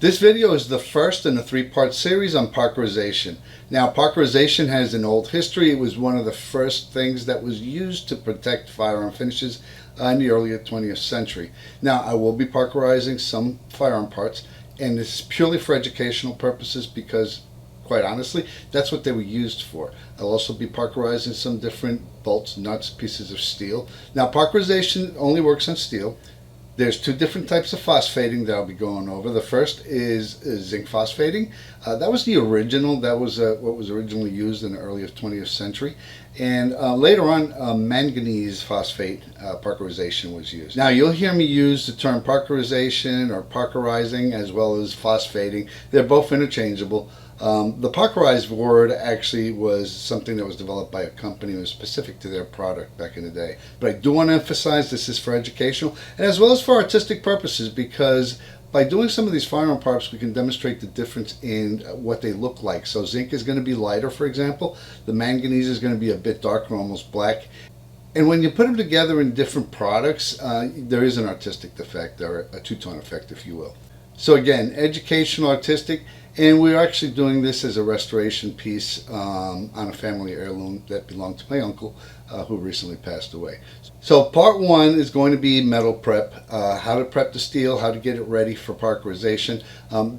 This video is the first in a three-part series on parkerization. Now, parkerization has an old history. It was one of the first things that was used to protect firearm finishes in the early 20th century. Now, I will be parkerizing some firearm parts, and this is purely for educational purposes because, quite honestly, that's what they were used for. I'll also be parkerizing some different bolts, nuts, pieces of steel. Now, parkerization only works on steel. There's two different types of phosphating that I'll be going over. The first is zinc phosphating. That was the original. That was what was originally used in the early 20th century. And later on, manganese phosphate parkerization was used. Now, you'll hear me use the term parkerization or parkerizing as well as phosphating. They're both interchangeable. The Parkerized word actually was something that was developed by a company that was specific to their product back in the day. But I do want to emphasize this is for educational and as well as for artistic purposes, because by doing some of these firearm parts we can demonstrate the difference in what they look like. So zinc is going to be lighter, for example. The manganese is going to be a bit darker, almost black. And when you put them together in different products, there is an artistic effect, or a two-tone effect, if you will. So again, educational, artistic, and we're actually doing this as a restoration piece on a family heirloom that belonged to my uncle who recently passed away. So part one is going to be metal prep, how to prep the steel, how to get it ready for parkerization.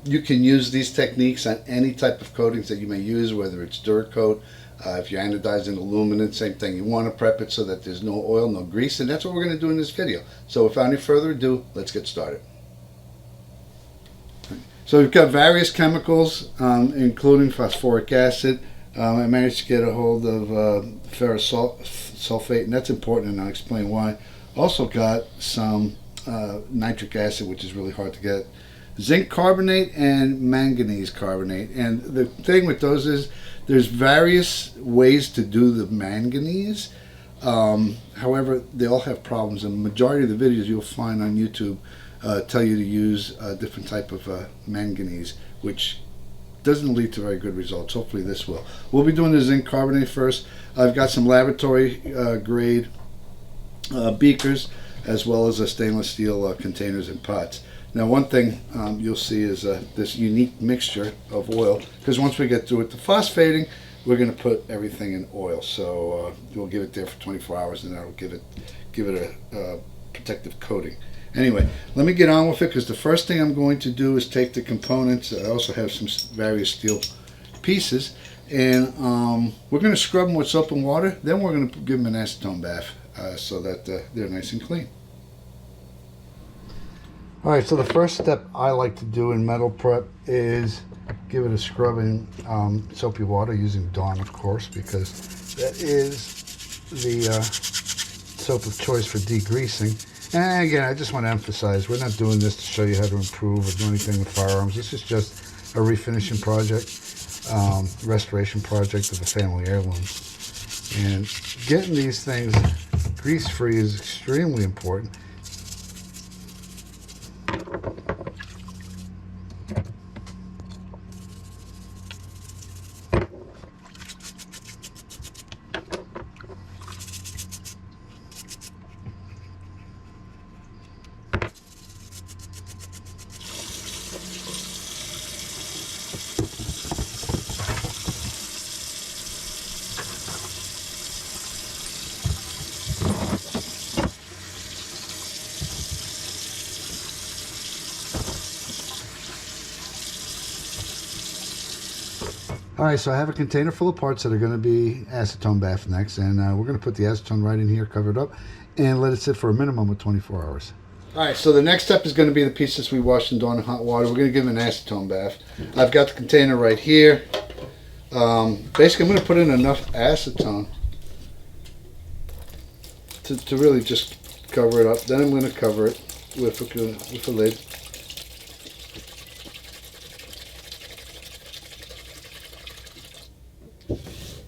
You can use these techniques on any type of coatings that you may use, whether it's Cerakote, if you're anodizing aluminum, same thing. You want to prep it so that there's no oil, no grease, and that's what we're going to do in this video. So without any further ado, let's get started. So we've got various chemicals, including phosphoric acid. I managed to get a hold of ferrous sulfate, and that's important, and I'll explain why. Also got some nitric acid, which is really hard to get. Zinc carbonate and manganese carbonate. And the thing with those is there's various ways to do the manganese. However, they all have problems, and the majority of the videos you'll find on YouTube tell you to use a different type of manganese, which doesn't lead to very good results. Hopefully this will. We'll be doing the zinc carbonate first. I've got some laboratory grade beakers as well as stainless steel containers and pots. Now, one thing you'll see is this unique mixture of oil, because once we get through with the phosphating, we're going to put everything in oil. So we'll give it there for 24 hours, and that'll give it a protective coating. Anyway, let me get on with it, because the first thing I'm going to do is take the components. I also have some various steel pieces, and we're going to scrub them with soap and water. Then we're going to give them an acetone bath so that they're nice and clean. All right, so the first step I like to do in metal prep is give it a scrub in soapy water, using Dawn, of course, because that is the soap of choice for degreasing. And again, I just want to emphasize, we're not doing this to show you how to improve or do anything with firearms. This is just a refinishing project, restoration project of a family heirloom. And getting these things grease-free is extremely important. Alright, so I have a container full of parts that are going to be acetone bath next, and we're going to put the acetone right in here, cover it up, and let it sit for a minimum of 24 hours. Alright, so the next step is going to be the pieces we washed in Dawn hot water. We're going to give them an acetone bath. I've got the container right here. Basically, I'm going to put in enough acetone to really just cover it up. Then I'm going to cover it with a lid.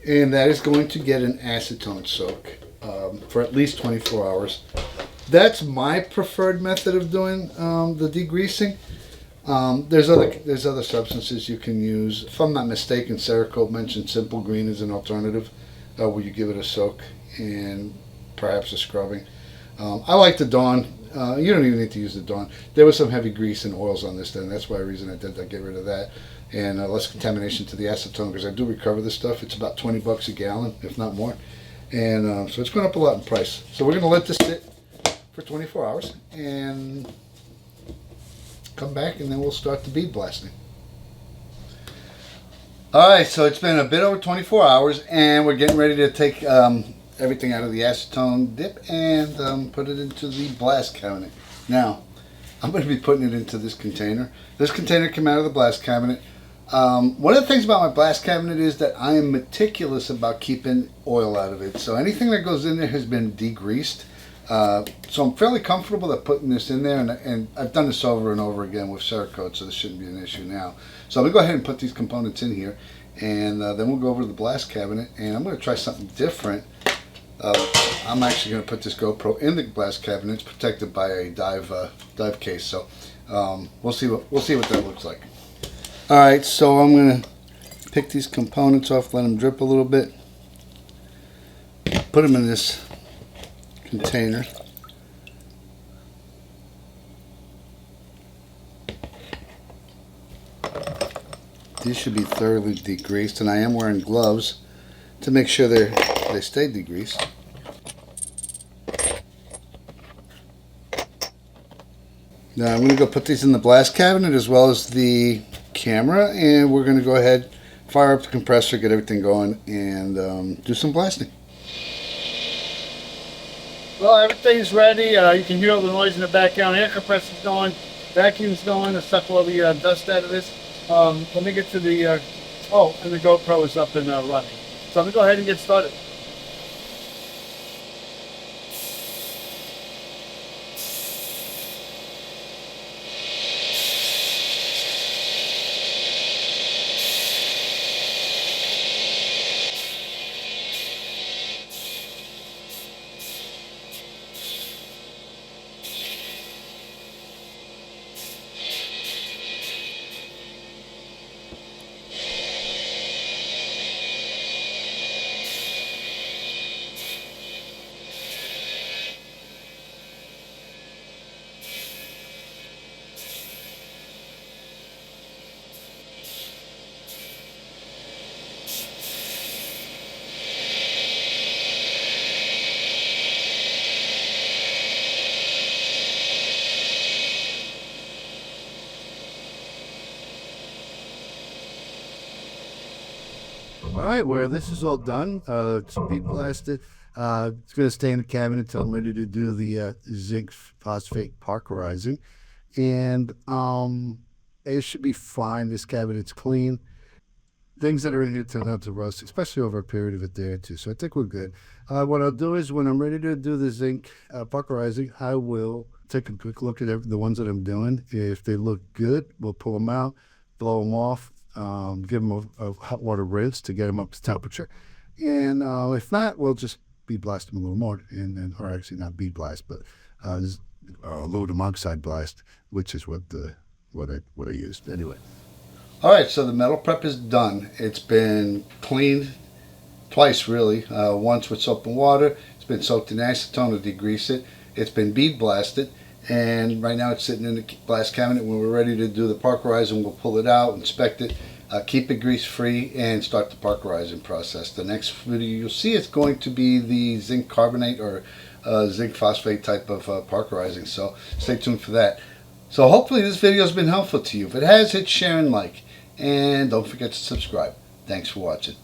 And that is going to get an acetone soak for at least 24 hours. That's my preferred method of doing the degreasing. There's other substances you can use. If I'm not mistaken, Cerakote mentioned Simple Green as an alternative, where you give it a soak and perhaps a scrubbing. I like the Dawn You don't even need to use the Dawn. There was some heavy grease and oils on this then. That's why the reason I did that, get rid of that. And less contamination to the acetone, because I do recover this stuff. It's about 20 bucks a gallon, if not more. And so it's going up a lot in price. So we're going to let this sit for 24 hours and come back, and then we'll start the bead blasting. Alright, so it's been a bit over 24 hours, and we're getting ready to take everything out of the acetone dip and put it into the blast cabinet. Now, I'm going to be putting it into this container. This container came out of the blast cabinet. One of the things about my blast cabinet is that I am meticulous about keeping oil out of it. So anything that goes in there has been degreased. So I'm fairly comfortable at putting this in there, and I've done this over and over again with Cerakote, so this shouldn't be an issue now. So I'm going to go ahead and put these components in here, and then we'll go over to the blast cabinet, and I'm going to try something different. I'm actually going to put this GoPro in the blast cabinet. It's protected by a dive case, so we'll see what that looks like. All right, so I'm going to pick these components off, let them drip a little bit, put them in this container. These should be thoroughly degreased, and I am wearing gloves to make sure they stay degreased. Now I'm going to go put these in the blast cabinet as well as the camera, and we're going to go ahead, fire up the compressor, get everything going, and do some blasting. Well, everything's ready. You can hear all the noise in the background. Air compressor's going, vacuum's going to suck all the dust out of this. Let me get to the, and the GoPro is up and running. So I'm going to go ahead and get started. Alright, well, this is all done. It's bead blasted. It's going to stay in the cabinet until I'm ready to do the zinc phosphate parkerizing. And it should be fine. This cabinet's clean. Things that are in here turn out to rust, especially over a period of a day or two. So I think we're good. What I'll do is when I'm ready to do the zinc parkerizing, I will take a quick look at the ones that I'm doing. If they look good, we'll pull them out, blow them off, give them a hot water rinse to get them up to temperature. And if not, we'll just bead blast them a little more, or actually not bead blast, but aluminum oxide blast, which is what I used anyway. All right, so the metal prep is done. It's been cleaned twice, really. Once with soap and water. It's been soaked in acetone to degrease it. It's been bead blasted, and right now it's sitting in the blast cabinet. When we're ready to do the parkerizing, we'll pull it out, inspect it, keep it grease free, and start the parkerizing process. The next video you'll see is going to be the zinc carbonate or zinc phosphate type of parkerizing, so stay tuned for that. So hopefully this video has been helpful to you. If it has, hit share and like. And don't forget to subscribe. Thanks for watching.